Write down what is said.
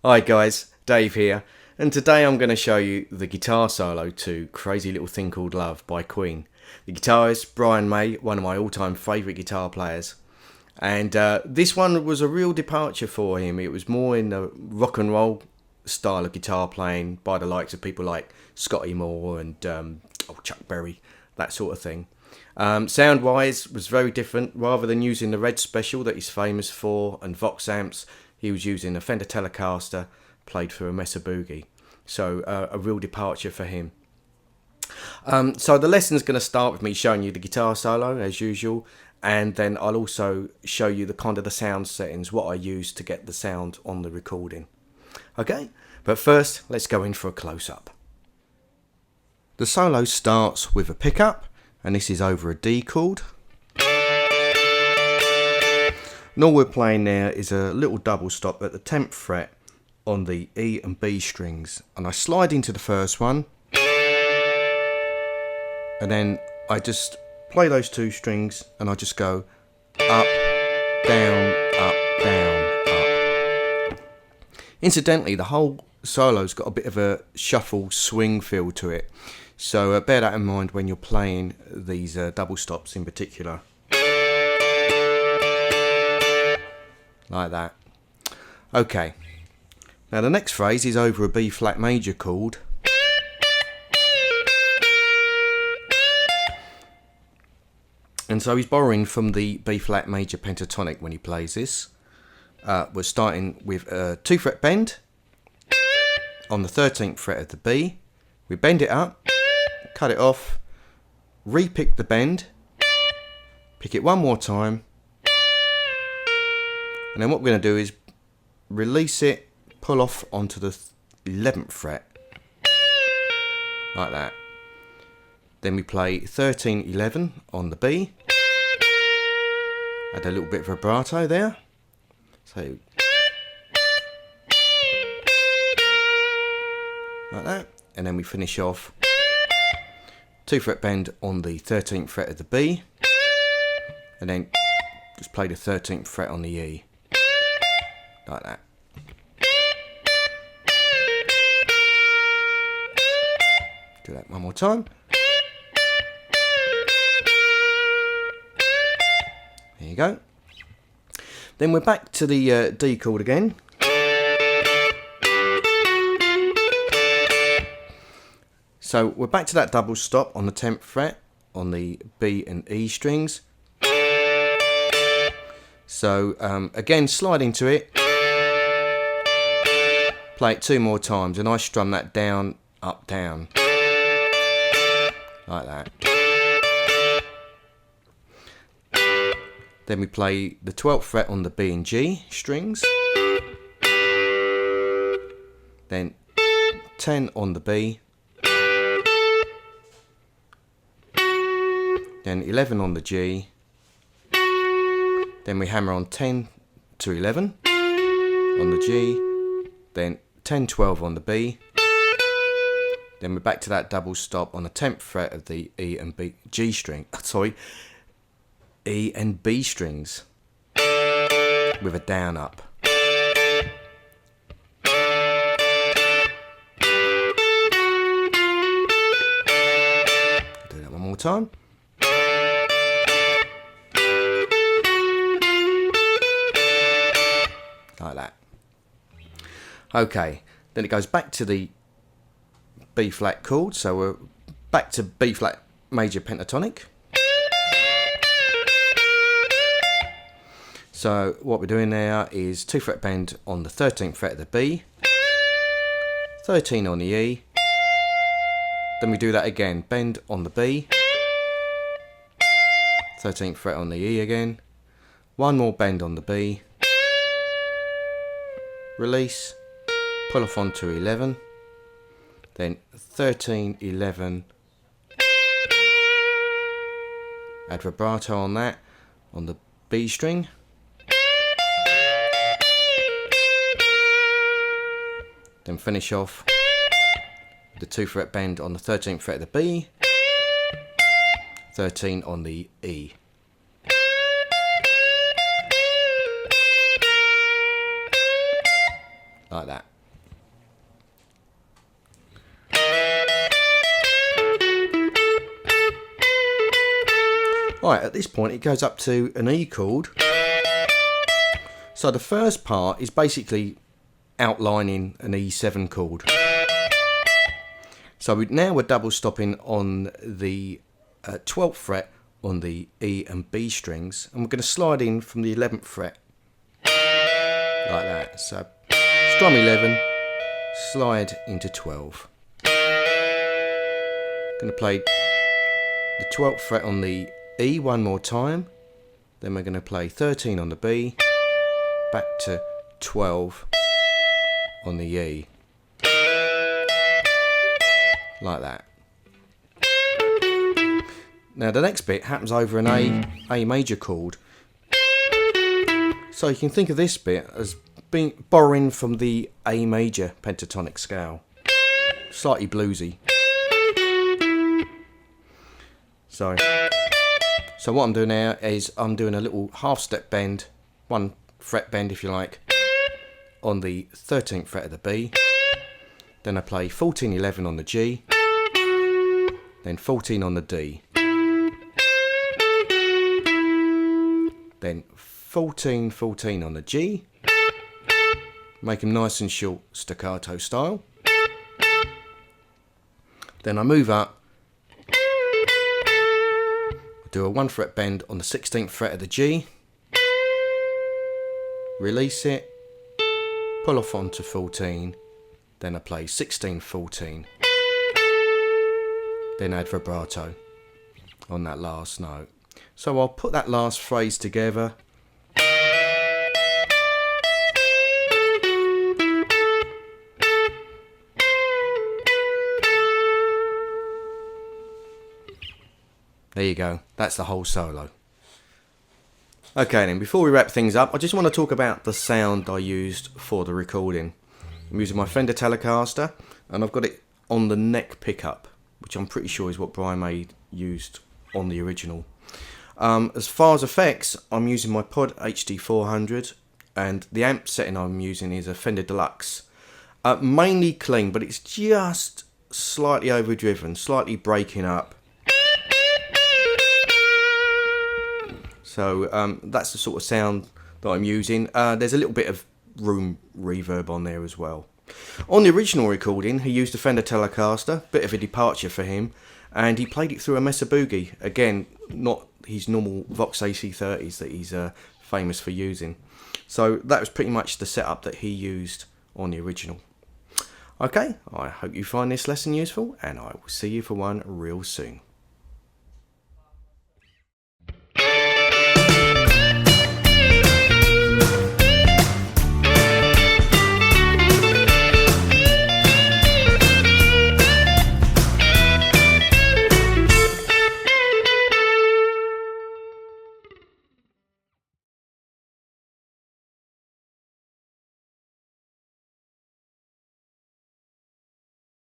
Hi guys, Dave here, and today I'm going to show you the guitar solo to Crazy Little Thing Called Love by Queen. The guitarist, Brian May, one of my all-time favourite guitar players. And this one was a real departure for him. It was more in the rock and roll style of guitar playing by the likes of people like Scotty Moore and Chuck Berry, that sort of thing. Sound-wise was very different. Rather than using the Red Special that he's famous for and Vox amps, he was using a Fender Telecaster played through a Mesa Boogie. So a real departure for him. So the lesson's going to start with me showing you the guitar solo as usual, and then I'll also show you the kind of the sound settings, what I use to get the sound on the recording. Okay, but first let's go in for a close-up. The solo starts with a pickup, and this is over a D chord. And all we're playing there is a little double stop at the 10th fret on the E and B strings, and I slide into the first one, and then I just play those two strings and I just go up, down, up, down, up. Incidentally, the whole solo's got a bit of a shuffle swing feel to it, so bear that in mind when you're playing these double stops in particular. Like that. Okay, now the next phrase is over a B flat major chord, and so he's borrowing from the B flat major pentatonic when he plays this. We're starting with a 2 fret bend on the 13th fret of the B. We bend it up, cut it off, re-pick the bend, pick it one more time, and then what we're going to do is release it, pull off onto the 11th fret, like that. Then we play 13, 11 on the B, add a little bit of vibrato there, so like that, and then we finish off 2 fret bend on the 13th fret of the B, and then just play the 13th fret on the E. Like that. Do that one more time. There you go. Then we're back to the D chord again. So we're back to that double stop on the 10th fret on the B and E strings. So again, slide into it. Play it 2 more times, and I strum that down, up, down, like that. Then we play the 12th fret on the B and G strings, then 10 on the B, then 11 on the G, then we hammer on 10 to 11 on the G, then 10, 12 on the B, then we're back to that double stop on the 10th fret of the E and B, G string, E and B strings, with a down up. Do that one more time. Like that. Okay, then it goes back to the B flat chord, so we're back to B flat major pentatonic. So what we're doing there is 2 fret bend on the 13th fret of the B, 13 on the E, then we do that again, bend on the B, 13th fret on the E again, one more bend on the B, release, pull off onto 11, then 13, 11, add vibrato on that, on the B string, then finish off with the 2 fret bend on the 13th fret of the B, 13 on the E. Like that. Right, at this point it goes up to an E chord. So the first part is basically outlining an E7 chord. So now we're double stopping on the 12th fret on the E and B strings, and we're going to slide in from the 11th fret like that. So strum 11, slide into 12. Going to play the 12th fret on the E one more time, then we're going to play 13 on the B, back to 12 on the E, like that. Now the next bit happens over an A major chord, so you can think of this bit as being borrowing from the A major pentatonic scale, slightly bluesy. So what I'm doing now is I'm doing a little half step bend, 1 fret bend if you like, on the 13th fret of the B, then I play 14, 11 on the G, then 14 on the D, then 14, 14 on the G, make them nice and short staccato style, then I move up, do a 1 fret bend on the 16th fret of the G, release it, pull off onto 14, then I play 16, 14, then add vibrato on that last note. So I'll put that last phrase together. There you go, that's the whole solo. Okay then, before we wrap things up, I just want to talk about the sound I used for the recording. I'm using my Fender Telecaster, and I've got it on the neck pickup, which I'm pretty sure is what Brian May used on the original. As far as effects, I'm using my Pod HD400, and the amp setting I'm using is a Fender Deluxe. Mainly clean, but it's just slightly overdriven, slightly breaking up. So that's the sort of sound that I'm using. There's a little bit of room reverb on there as well. On the original recording, he used a Fender Telecaster, bit of a departure for him, and he played it through a Mesa Boogie. Again, not his normal Vox AC30s that he's famous for using. So that was pretty much the setup that he used on the original. Okay, I hope you find this lesson useful, and I will see you for one real soon.